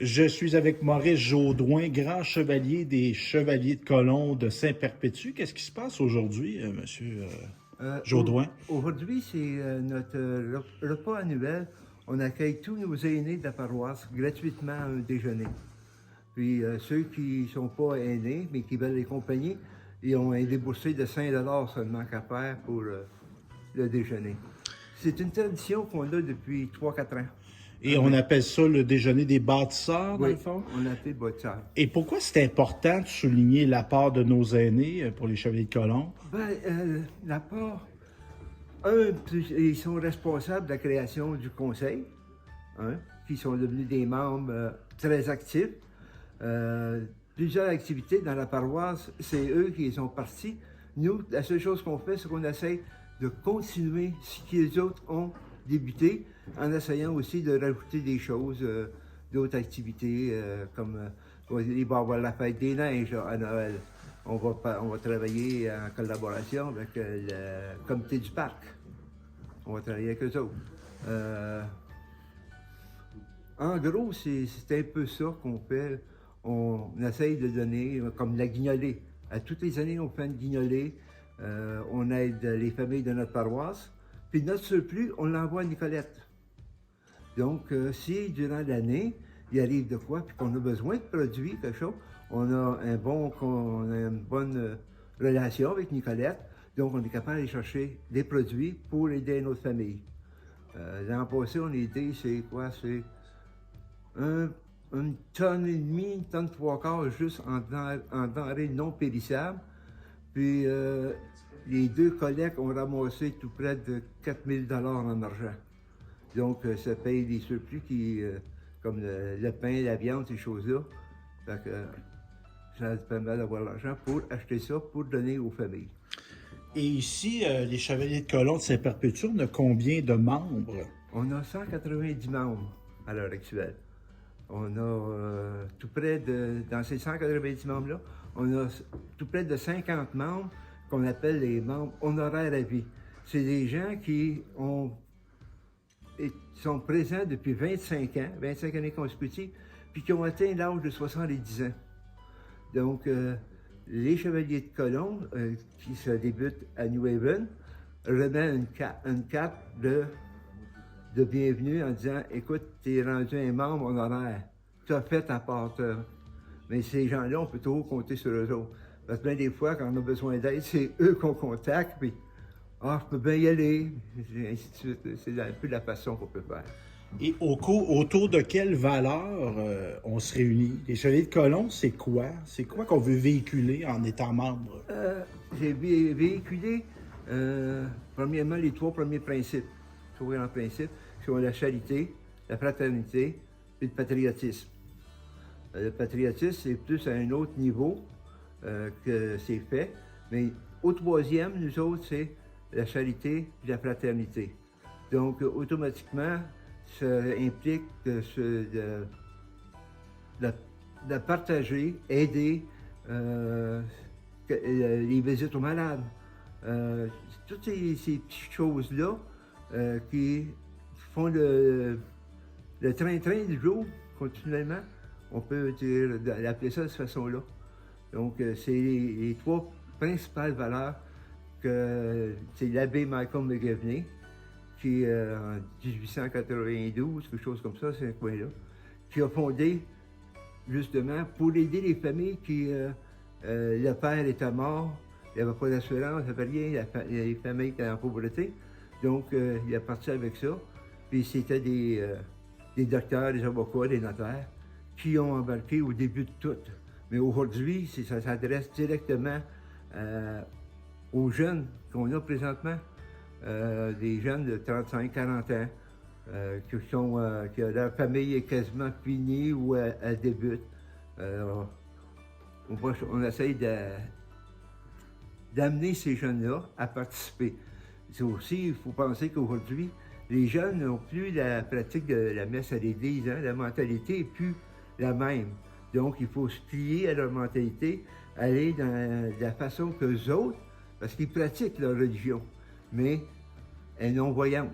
Je suis avec Maurice Jaudoin, grand chevalier des Chevaliers de Colomb de Saint-Perpétue. Qu'est-ce qui se passe aujourd'hui, monsieur Jaudoin? Aujourd'hui, c'est notre repas annuel. On accueille tous nos aînés de la paroisse gratuitement à un déjeuner. Puis ceux qui ne sont pas aînés, mais qui veulent les accompagner, ils ont un déboursé de 5 seulement qu'à faire pour le déjeuner. C'est une tradition qu'on a depuis 3-4 ans. Et on appelle ça le déjeuner des bâtisseurs, dans Oui, le fond? on appelle bâtisseur. Et pourquoi c'est important de souligner l'apport de nos aînés pour les Chevaliers de Colomb? L'apport, ils sont responsables de la création du conseil, qui sont devenus des membres très actifs. Plusieurs activités dans la paroisse, c'est eux qui sont partis. Nous, la seule chose qu'on fait, c'est qu'on essaie de continuer ce que les autres ont débuté, en essayant aussi de rajouter des choses, d'autres activités, comme il va y avoir la fête des neiges à Noël. On va travailler en collaboration avec le comité du parc. On va travailler avec eux autres. En gros, c'est un peu ça qu'on fait. On essaye de donner comme la guignolée. À toutes les années, on fait une guignolée. On aide les familles de notre paroisse. Puis notre surplus, on l'envoie à Nicolette. Donc, si durant l'année, il arrive de quoi, puis qu'on a besoin de produits, quelque chose, on a une bonne relation avec Nicolette. Donc, on est capable d'aller chercher des produits pour aider notre famille. L'an passé, on a aidé, c'est quoi? C'est une tonne et demie, une tonne 3/4 juste en denrées non périssables. Puis, les deux collectes ont ramassé tout près de 4 000 $ en argent. Donc, ça paye les surplus comme le pain, la viande, ces choses-là. Fait que ça permet d'avoir l'argent pour acheter ça, pour donner aux familles. Et ici, les Chevaliers de Colomb de Saint-Perpétue, on a combien de membres? On a 190 membres à l'heure actuelle. On a tout près dans ces 190 membres-là, on a tout près de 50 membres qu'on appelle les membres honoraires à vie. C'est des gens qui sont présents depuis 25 ans, 25 années consécutives, puis qui ont atteint l'âge de 70 ans. Donc, les Chevaliers de Colomb, qui se débutent à New Haven, remettent une carte de bienvenue en disant « Écoute, tu es rendu un membre honoraire, tu as fait ta part. » Mais ces gens-là, on peut toujours compter sur eux autres. Parce que bien des fois, quand on a besoin d'aide, c'est eux qu'on contacte, puis « Ah, je peux bien y aller. » Et ainsi de suite. C'est un peu la façon qu'on peut faire. Et autour de quelle valeur on se réunit? Les Chevaliers de Colomb, c'est quoi? C'est quoi qu'on veut véhiculer en étant membre? J'ai véhiculé, premièrement, les 3 premiers principes. 3 grands principes, qui sont la charité, la fraternité et le patriotisme. Le patriotisme, c'est plus à un autre niveau que c'est fait. Mais au 3e, nous autres, c'est la charité et la fraternité. Donc, automatiquement, ça implique de partager, aider les visites aux malades. Toutes ces petites choses-là qui font le train-train du jour continuellement, on peut l'appeler ça de cette façon-là. Donc, c'est les 3 principales valeurs que c'est l'abbé Michael McGivney, qui en 1892, quelque chose comme ça, c'est un coin-là, qui a fondé justement pour aider les familles qui, le père était mort, il n'y avait pas d'assurance, il n'y avait rien, les familles qui étaient en pauvreté. Donc, il est parti avec ça. Puis c'était des docteurs, des avocats, des notaires qui ont embarqué au début de tout. Mais aujourd'hui, ça s'adresse directement aux jeunes qu'on a présentement. Des jeunes de 35-40 ans que leur famille est quasiment finie ou elle débute. On essaye d'amener ces jeunes-là à participer. C'est aussi, il faut penser qu'aujourd'hui, les jeunes n'ont plus la pratique de la messe à l'église. La mentalité n'est plus la même. Donc, il faut se plier à leur mentalité, aller dans la façon qu'eux autres, parce qu'ils pratiquent leur religion, mais elle est non-voyante.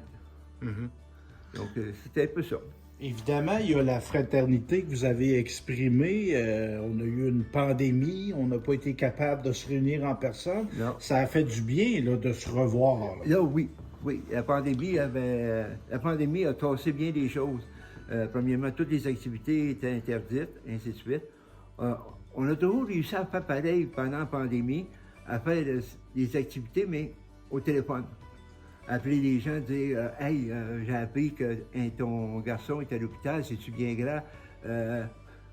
Donc, c'était un peu ça. Évidemment, il y a la fraternité que vous avez exprimée. On a eu une pandémie, on n'a pas été capable de se réunir en personne. Non. Ça a fait du bien là, de se revoir. Là, oui. Oui, la pandémie a tassé bien des choses. Premièrement, toutes les activités étaient interdites, ainsi de suite. On a toujours réussi à faire pareil pendant la pandémie, à faire des activités, mais au téléphone. Appeler les gens, dire Hey, j'ai appris que ton garçon est à l'hôpital, c'est-tu bien grave?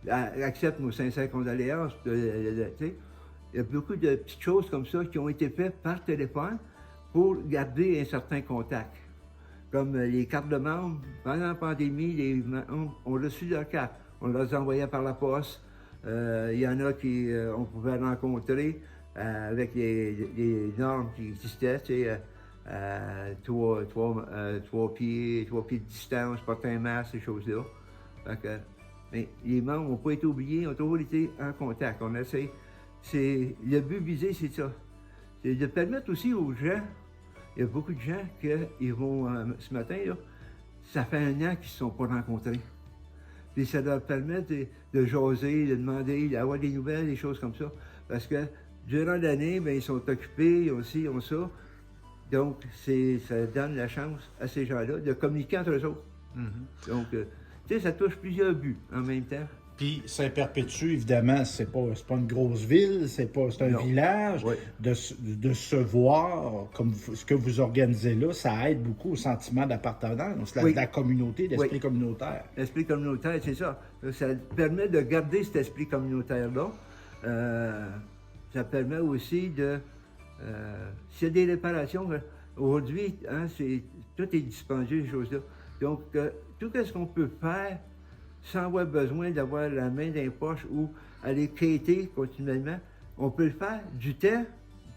Accepte nos sincères condoléances. Il y a beaucoup de petites choses comme ça qui ont été faites par téléphone pour garder un certain contact. Comme les cartes de membres, pendant la pandémie, les membres ont reçu leurs cartes. On les envoyait par la poste. Il y en a qui on pouvait rencontrer avec les normes qui existaient, tu sais, 3 pieds de distance, porter un masque, ces choses-là. Mais les membres n'ont pas été oubliés, ont toujours été en contact. On essaie. Le but visé, c'est ça. C'est de permettre aussi aux gens, il y a beaucoup de gens qui vont, ce matin, là, ça fait 1 an qu'ils ne se sont pas rencontrés. Puis ça leur permet de jaser, de demander, d'avoir des nouvelles, des choses comme ça. Parce que durant l'année, bien, ils sont occupés, ils ont ça. Donc, ça donne la chance à ces gens-là de communiquer entre eux autres. Mm-hmm. Donc, tu sais, ça touche plusieurs buts en même temps. Puis Saint-Perpétue, évidemment, c'est pas une grosse ville, c'est un village. Oui. De se voir, comme ce que vous organisez là, ça aide beaucoup au sentiment d'appartenance, la communauté, l'esprit communautaire. L'esprit communautaire, c'est ça. Ça permet de garder cet esprit communautaire-là. Ça permet aussi de... s'il y a des réparations, aujourd'hui, hein, tout est dispendieux, ces choses-là. Donc, tout ce qu'on peut faire sans avoir besoin d'avoir la main dans les poches ou aller quêter continuellement, on peut le faire du temps,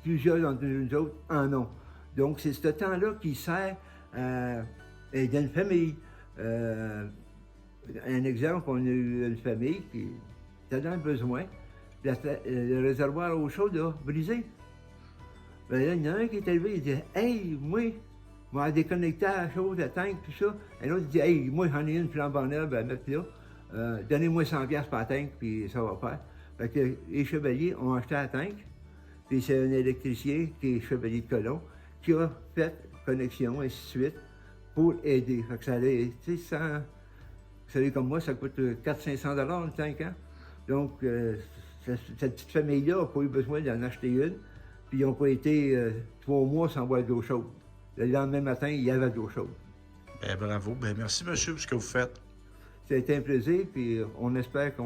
plusieurs d'entre nous autres en ont. Donc, c'est ce temps-là qui sert à aider une famille. Un exemple, on a eu une famille qui était dans le besoin. Le réservoir à eau chaude a brisé. Ben là, il y en a un qui est arrivé, il dit « Hey, moi, on va déconnecter la chose, la tank, tout ça. » Et l'autre dit « Hey, moi, j'en ai une flambant neuve à mettre là. Donnez-moi 100$ par tank, puis ça va faire. » Fait que les chevaliers ont acheté la tank, puis c'est un électricien qui est chevalier de Colomb, qui a fait connexion, ainsi de suite, pour aider. Fait que ça allait, tu sais, vous savez comme moi, ça coûte 400-500$ une tank, hein? Donc, cette petite famille-là n'a pas eu besoin d'en acheter une. Puis ils n'ont pas été 3 mois sans boire d'eau chaude. Le lendemain matin, il y avait de l'eau chaude. Bien, bravo. Bien, merci, monsieur, pour ce que vous faites. Ça a été un plaisir, puis on espère que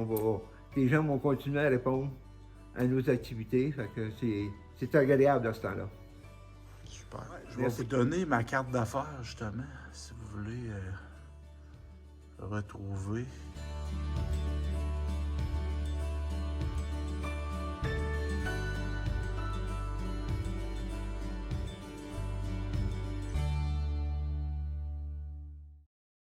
les gens vont continuer à répondre à nos activités. Fait que c'est agréable à ce temps-là. Super. Je vais vous donner ma carte d'affaires, justement, si vous voulez retrouver.